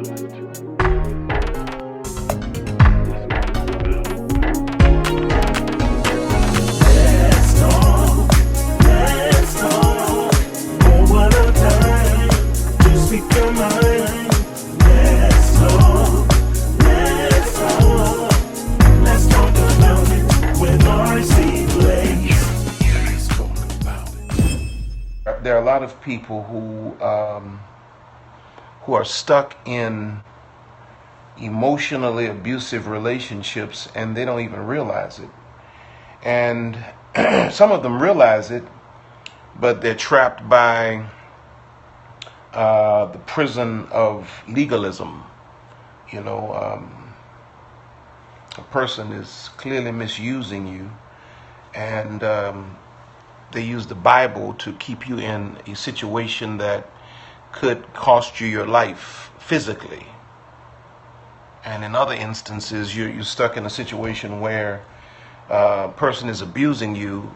There are a lot of people who are stuck in emotionally abusive relationships and they don't even realize it. And some of them realize it, but they're trapped by the prison of legalism. You know, a person is clearly misusing you, and they use the Bible to keep you in a situation that could cost you your life physically. And in other instances, you're stuck in a situation where a person is abusing you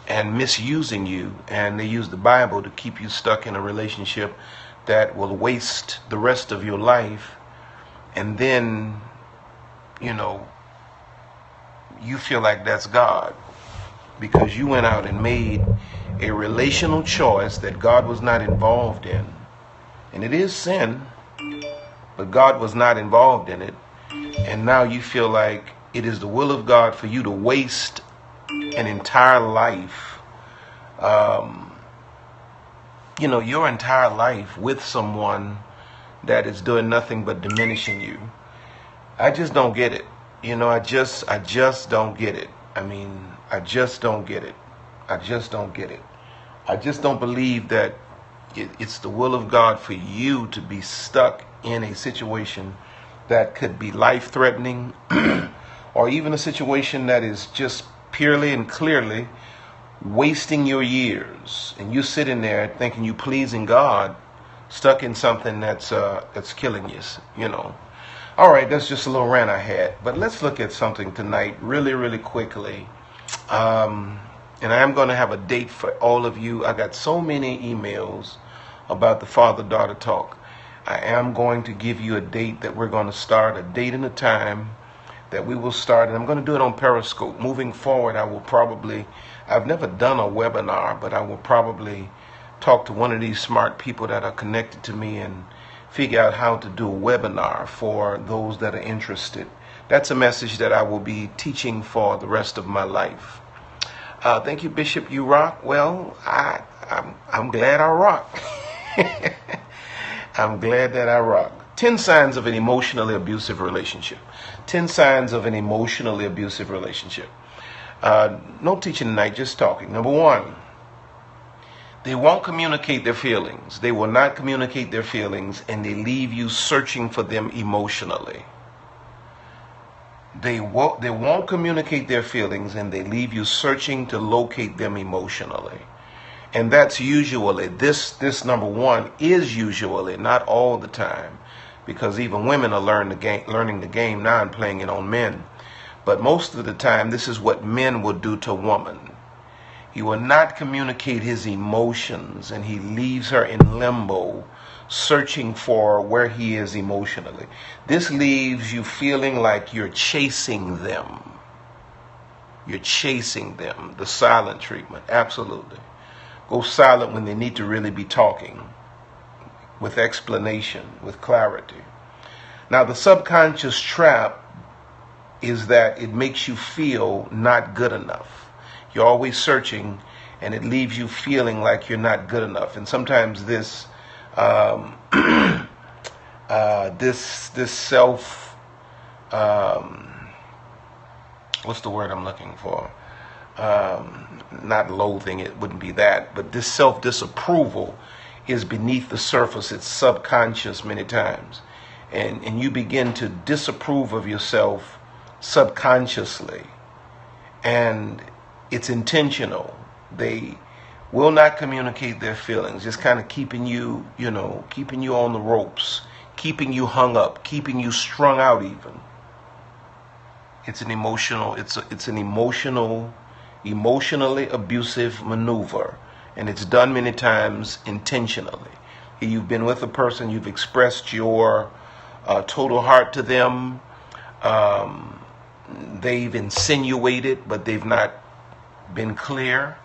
and misusing you, and they use the Bible to keep you stuck in a relationship that will waste the rest of your life. And then, you know, you feel like that's God, because you went out and made a relational choice that God was not involved in. And it is sin, but God was not involved in it. And now you feel like it is the will of God for you to waste an entire life, your entire life with someone that is doing nothing but diminishing you. I just don't get it. I just don't get it. I just don't get it. I just don't get it. I just don't believe that it's the will of God for you to be stuck in a situation that could be life-threatening or even a situation that is just purely and clearly wasting your years. And you sitting there thinking you pleasing God, stuck in something that's killing you, All right, that's just a little rant I had. But let's look at something tonight really, really quickly. And I am going to have a date for all of you. I got so many emails about the father-daughter talk. I am going to give you a date that we're going to start, a date and a time that we will start. And I'm going to do it on Periscope. Moving forward, I've never done a webinar, but I will probably talk to one of these smart people that are connected to me and figure out how to do a webinar for those that are interested. That's a message that I will be teaching for the rest of my life. Thank you, Bishop. You rock. Well, I'm glad I rock. I'm glad that I rock. 10 signs of an emotionally abusive relationship. 10 signs of an emotionally abusive relationship. No teaching tonight, just talking. Number 1, they won't communicate their feelings. They will not communicate their feelings, and they leave you searching for them emotionally. They won't communicate their feelings, and they leave you searching to locate them emotionally. And that's usually, this number 1 is usually, not all the time, because even women are learning the game now and playing it on men. But most of the time, this is what men will do to a woman. He will not communicate his emotions, and he leaves her in limbo, searching for where he is emotionally. This leaves you feeling like you're chasing them. You're chasing them. The silent treatment, absolutely. Go silent when they need to really be talking, with explanation, with clarity. Now, the subconscious trap is that it makes you feel not good enough. You're always searching, and it leaves you feeling like you're not good enough. And sometimes this self, what's the word I'm looking for? Not loathing, it wouldn't be that, but this self-disapproval is beneath the surface. It's subconscious many times. And you begin to disapprove of yourself subconsciously. And it's intentional. They will not communicate their feelings, just kind of keeping you on the ropes, keeping you hung up, keeping you strung out even. It's an emotionally abusive maneuver, and it's done many times intentionally. You've been with a person, you've expressed your total heart to them. They've insinuated, but they've not been clear.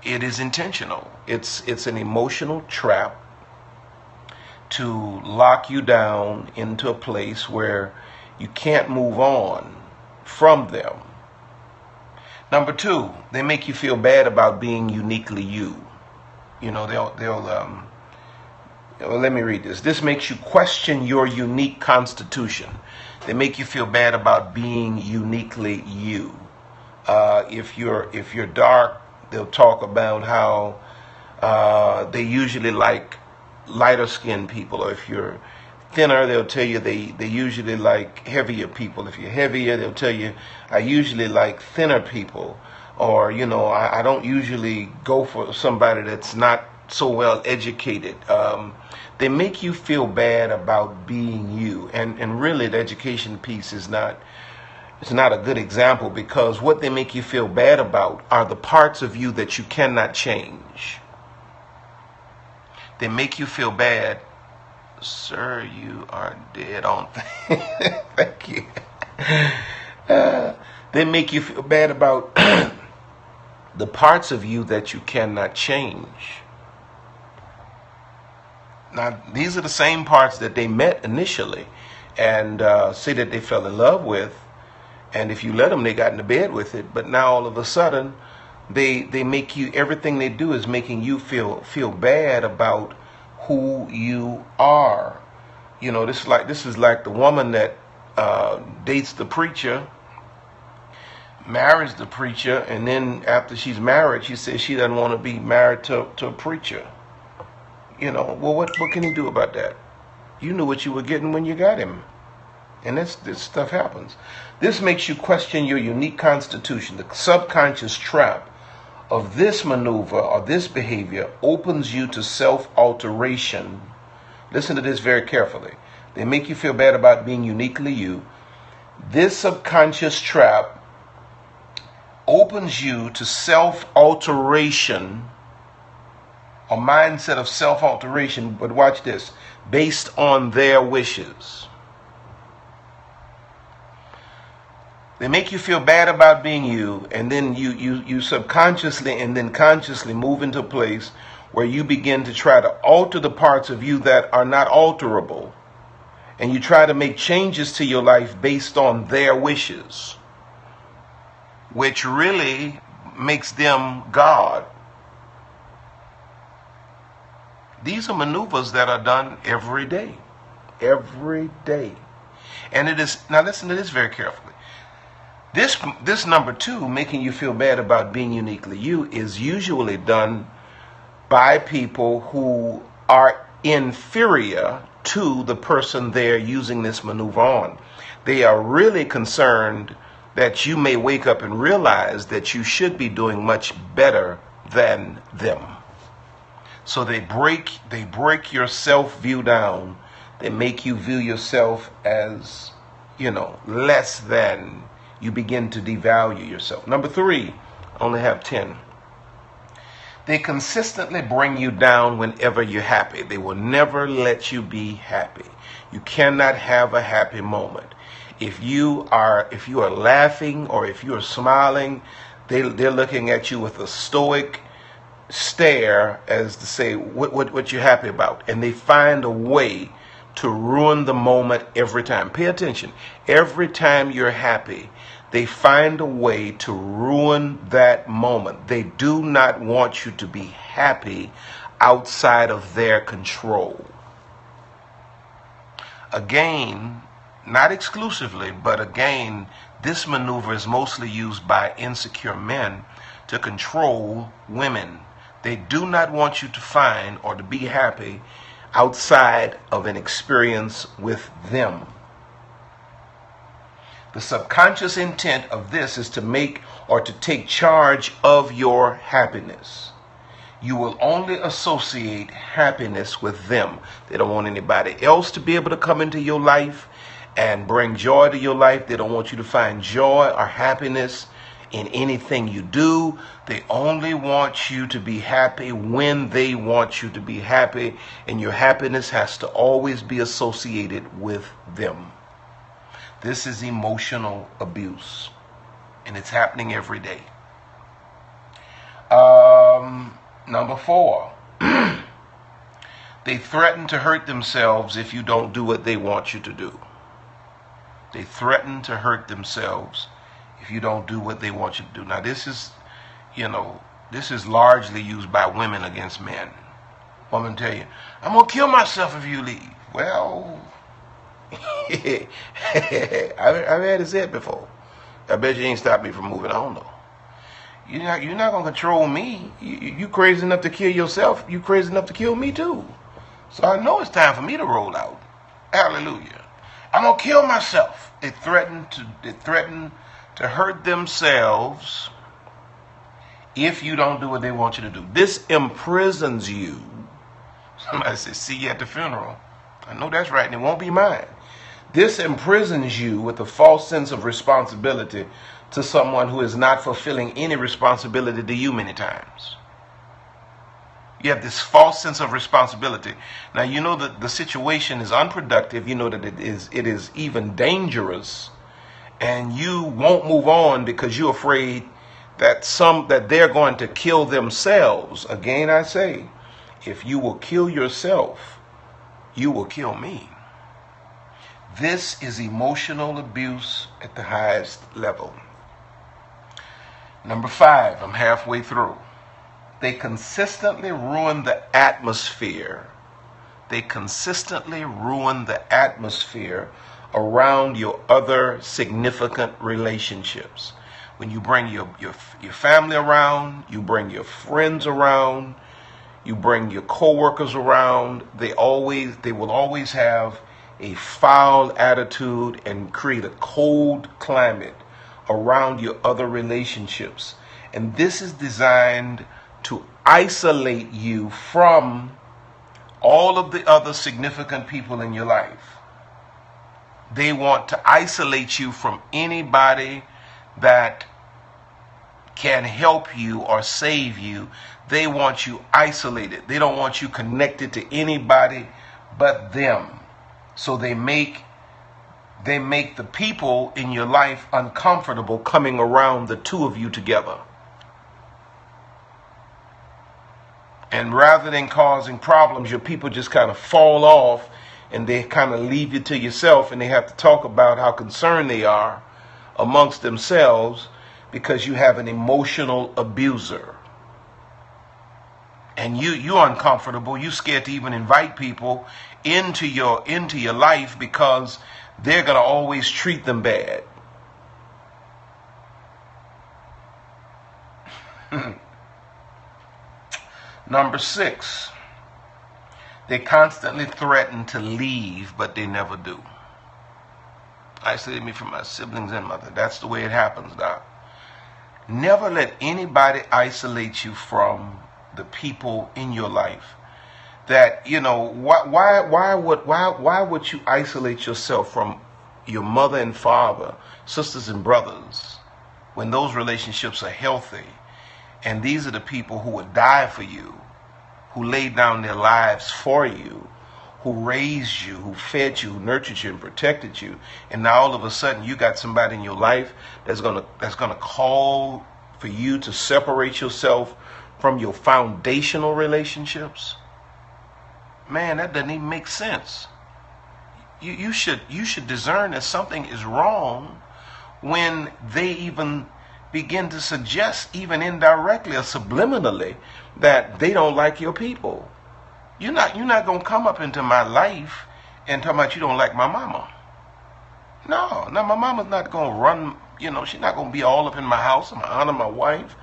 It is intentional. It's an emotional trap to lock you down into a place where you can't move on from them. Number two, they make you feel bad about being uniquely you. You know, let me read this. This makes you question your unique constitution. They make you feel bad about being uniquely you. If you're dark, they'll talk about how they usually like lighter skinned people. Or if you're thinner, they'll tell you they usually like heavier people. If you're heavier, they'll tell you I usually like thinner people. Or, you know, I don't usually go for somebody that's not so well educated. They make you feel bad about being you. And really the education piece is not a good example, because what they make you feel bad about are the parts of you that you cannot change. They make you feel bad. Sir, you are dead on. Thank you. They make you feel bad about the parts of you that you cannot change. Now, these are the same parts that they met initially and say that they fell in love with. And if you let them, they got into bed with it. But now all of a sudden, they make you, everything they do is making you feel bad about who you are. You know, this is like the woman that dates the preacher, marries the preacher, and then after she's married, she says she doesn't want to be married to a preacher. You know, well, what can you do about that? You knew what you were getting when you got him. And this stuff happens. This makes you question your unique constitution. The subconscious trap of this maneuver or this behavior opens you to self-alteration. Listen to this very carefully. They make you feel bad about being uniquely you. This subconscious trap opens you to self-alteration, a mindset of self-alteration, but watch this, based on their wishes. They make you feel bad about being you, and then you subconsciously and then consciously move into a place where you begin to try to alter the parts of you that are not alterable. And you try to make changes to your life based on their wishes, which really makes them God. These are maneuvers that are done every day. Every day. And it is, now listen to this very carefully. This number two, making you feel bad about being uniquely you, is usually done by people who are inferior to the person they're using this maneuver on. They are really concerned that you may wake up and realize that you should be doing much better than them. So they break your self-view down. They make you view yourself as, less than. You begin to devalue yourself. Number three, I only have 10. They consistently bring you down whenever you're happy. They will never let you be happy. You cannot have a happy moment. If you are laughing or if you are smiling, they're looking at you with a stoic stare as to say, what you're happy about. And they find a way to ruin the moment every time. Pay attention. Every time you're happy, they find a way to ruin that moment. They do not want you to be happy outside of their control. Again, not exclusively, but again, this maneuver is mostly used by insecure men to control women. They do not want you to find or to be happy outside of an experience with them. The subconscious intent of this is to make or to take charge of your happiness. You will only associate happiness with them. They don't want anybody else to be able to come into your life and bring joy to your life. They don't want you to find joy or happiness in anything you do. They only want you to be happy when they want you to be happy, and your happiness has to always be associated with them. This is emotional abuse, and it's happening every day. Number 4, they threaten to hurt themselves if you don't do what they want you to do. They threaten to hurt themselves if you don't do what they want you to do. Now, this is largely used by women against men. Women tell you, I'm going to kill myself if you leave. Well, I've had it said before. I bet you ain't stopped me from moving. I don't know. You're not going to control me. You crazy enough to kill yourself. You crazy enough to kill me too. So I know it's time for me to roll out. Hallelujah. I'm going to kill myself. They threaten to hurt themselves if you don't do what they want you to do. This imprisons you. Somebody says, see you at the funeral. I know that's right, and it won't be mine. This imprisons you with a false sense of responsibility to someone who is not fulfilling any responsibility to you many times. You have this false sense of responsibility. Now, you know that the situation is unproductive. You know that it is even dangerous, and you won't move on because you're afraid that they're going to kill themselves. Again, I say, if you will kill yourself, you will kill me. This is emotional abuse at the highest level. Number 5, I'm halfway through. They consistently ruin the atmosphere. They consistently ruin the atmosphere around your other significant relationships. When you bring your family around, you bring your friends around, you bring your coworkers around, they will always have a foul attitude and create a cold climate around your other relationships. And this is designed to isolate you from all of the other significant people in your life. They want to isolate you from anybody that can help you or save you. They want you isolated. They don't want you connected to anybody but them. So they make the people in your life uncomfortable coming around the two of you together. And rather than causing problems, your people just kind of fall off and they kind of leave you to yourself, and they have to talk about how concerned they are amongst themselves because you have an emotional abuser. And you're uncomfortable. You're scared to even invite people into your life because they're going to always treat them bad. Number 6, they constantly threaten to leave, but they never do. Isolated me from my siblings and mother. That's the way it happens, Doc. Never let anybody isolate you from the people in your life. That, why would you isolate yourself from your mother and father, sisters and brothers, when those relationships are healthy? And these are the people who would die for you, who laid down their lives for you, who raised you, who fed you, who nurtured you, and protected you. And now all of a sudden you got somebody in your life that's gonna call for you to separate yourself from your foundational relationships. Man, that doesn't even make sense. You should discern that something is wrong when they even begin to suggest, even indirectly or subliminally, that they don't like your people. You're not gonna come up into my life and talk about you don't like my mama. No, my mama's not gonna run. She's not gonna be all up in my house and honor my wife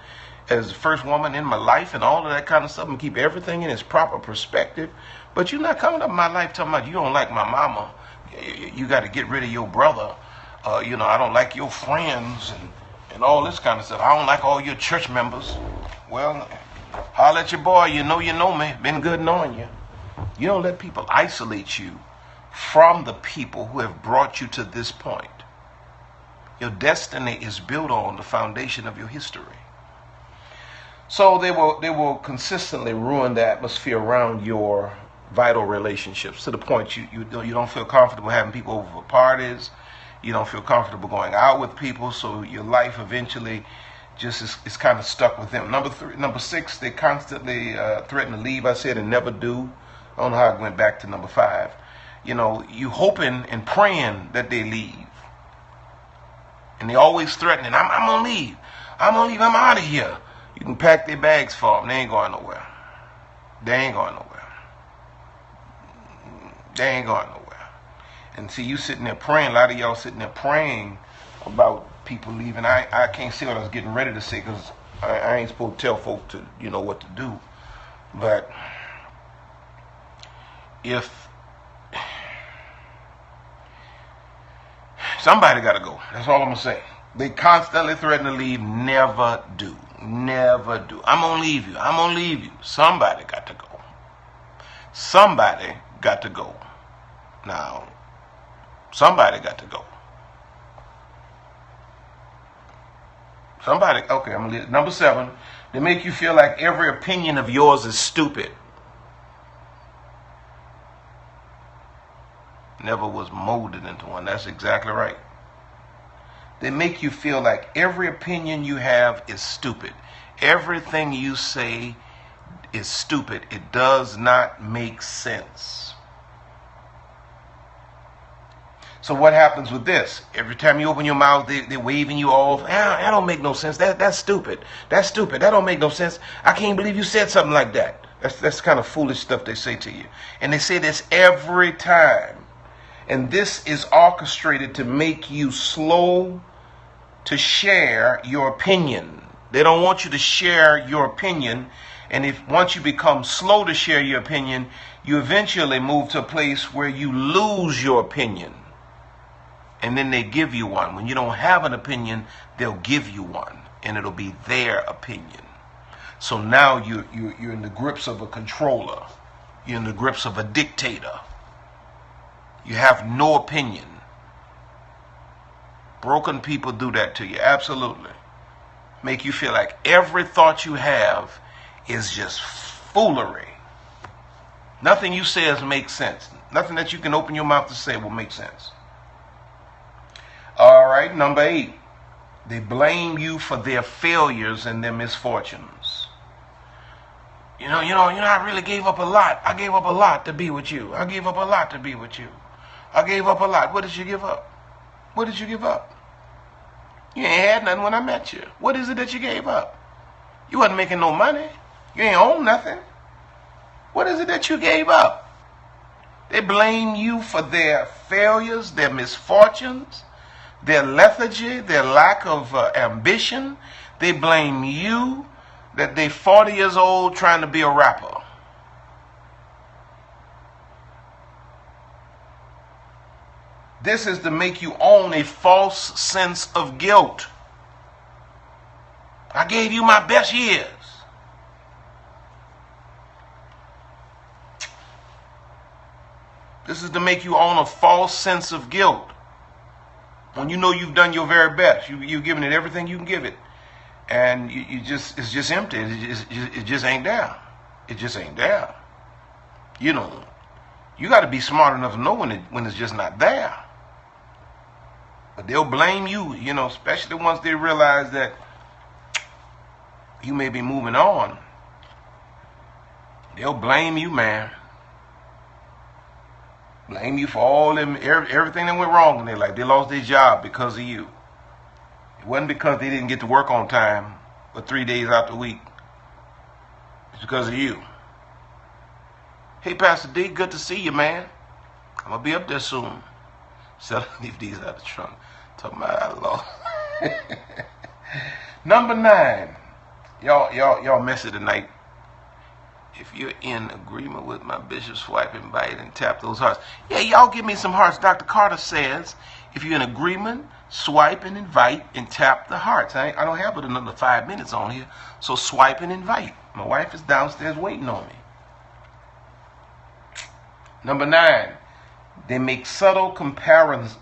as the first woman in my life and all of that kind of stuff and keep everything in its proper perspective. But you're not coming up in my life talking about you don't like my mama. You got to get rid of your brother. I don't like your friends and all this kind of stuff. I don't like all your church members. Well, holler at your boy. You know me. Been good knowing you. You don't let people isolate you from the people who have brought you to this point. Your destiny is built on the foundation of your history. So they will consistently ruin the atmosphere around your vital relationships to the point you don't feel comfortable having people over for parties. You don't feel comfortable going out with people, so your life eventually just is kind of stuck with them. Number 6, they constantly threaten to leave. I said and never do. I don't know how I went back to number 5. You hoping and praying that they leave. And they always threatening, I'm going to leave. I'm going to leave. I'm out of here. You can pack their bags for them. They ain't going nowhere. They ain't going nowhere. They ain't going nowhere. And see, you sitting there praying, a lot of y'all sitting there praying about people leaving. I can't say what I was getting ready to say because I ain't supposed to tell folk to, what to do. But if somebody got to go, that's all I'm going to say. They constantly threaten to leave, never do. Never do. I'm going to leave you. I'm going to leave you. Somebody got to go. Somebody got to go. Now, somebody got to go. Somebody, okay, I'm going to leave. Number 7, they make you feel like every opinion of yours is stupid. Never was molded into one. That's exactly right. They make you feel like every opinion you have is stupid. Everything you say is stupid. It does not make sense. So what happens with this? Every time you open your mouth, they're waving you off. That don't make no sense. That's stupid. That's stupid. That don't make no sense. I can't believe you said something like that. That's kind of foolish stuff they say to you. And they say this every time. And this is orchestrated to make you slow to share your opinion. They don't want you to share your opinion. And once you become slow to share your opinion, you eventually move to a place where you lose your opinion. And then they give you one. When you don't have an opinion, they'll give you one. And it'll be their opinion. So now you're in the grips of a controller. You're in the grips of a dictator. You have no opinion. Broken people do that to you, absolutely. Make you feel like every thought you have is just foolery. Nothing you say makes sense. Nothing that you can open your mouth to say will make sense. All right, number 8. They blame you for their failures and their misfortunes. I really gave up a lot. I gave up a lot to be with you. I gave up a lot to be with you. I gave up a lot. What did you give up? What did you give up? You ain't had nothing when I met you. What is it that you gave up? You wasn't making no money. You ain't own nothing. What is it that you gave up? They blame you for their failures, their misfortunes, their lethargy, their lack of ambition. They blame you that they 40 years old trying to be a rapper. This is to make you own a false sense of guilt. I gave you my best years. This is to make you own a false sense of guilt. When you know you've done your very best, you've given it everything you can give it, and it's just empty. It just ain't there. It just ain't there. You got to be smart enough to know when it's just not there. But they'll blame you, especially once they realize that you may be moving on. They'll blame you, man. Blame you for all them, everything that went wrong in their life. They lost their job because of you. It wasn't because they didn't get to work on time for 3 days out the week. It's because of you. Hey, Pastor D, good to see you, man. I'm going to be up there soon. So leave these out of the trunk. Talking about I lost. Number 9. Y'all messy tonight. If you're in agreement with my bishop, swipe, invite, and tap those hearts. Yeah, y'all give me some hearts. Dr. Carter says, if you're in agreement, swipe and invite and tap the hearts. I don't have but another 5 minutes on here, so swipe and invite. My wife is downstairs waiting on me. Number 9, they make subtle comparisons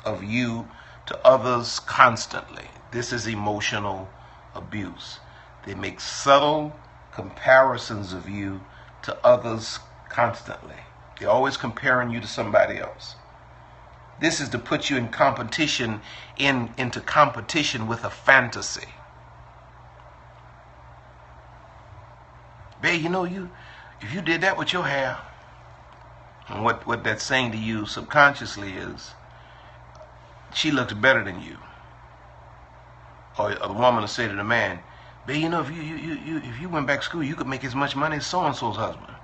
of you to others constantly. This is emotional abuse. They make subtle comparisons of you to others constantly. They're always comparing you to somebody else. This is to put you in competition, into competition with a fantasy. Babe, you know, if you did that with your hair, and what that's saying to you subconsciously is, she looks better than you. Or a woman will say to the man, babe, you know, if you went back to school, you could make as much money as so-and-so's husband.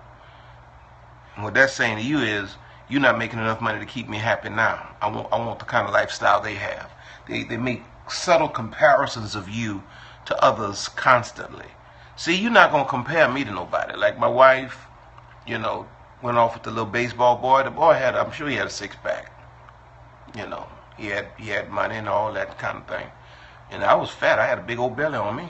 And what that's saying to you is, you're not making enough money to keep me happy now. I want the kind of lifestyle they have. They make subtle comparisons of you to others constantly. See, you're not going to compare me to nobody. Like my wife, you know, went off with the little baseball boy. The boy had, I'm sure he had a six-pack. You know, he had money and all that kind of thing. And I was fat. I had a big old belly on me.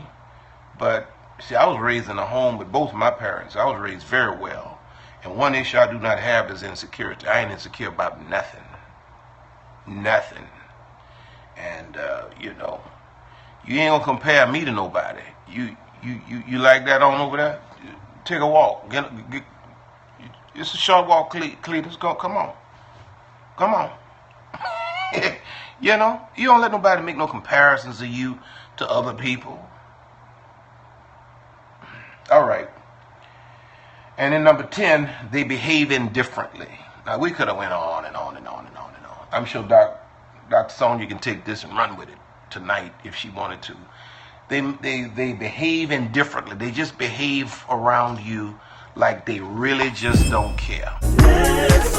But, see, I was raised in a home with both my parents. I was raised very well. And one issue I do not have is insecurity. I ain't insecure about nothing. Nothing. And, you know, you ain't gonna compare me to nobody. You like that on over there? Take a walk. It's a short walk, Cletus. Go, come on. Come on. You know, you don't let nobody make no comparisons of you to other people. All right. And in number 10, they behave indifferently. Now, we could have went on and on and on and on and on. I'm sure Dr. Sonia can take this and run with it tonight if she wanted to. They behave indifferently. They just behave around you like they really just don't care. Let's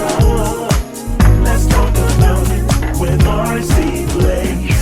talk about it with RC Blake.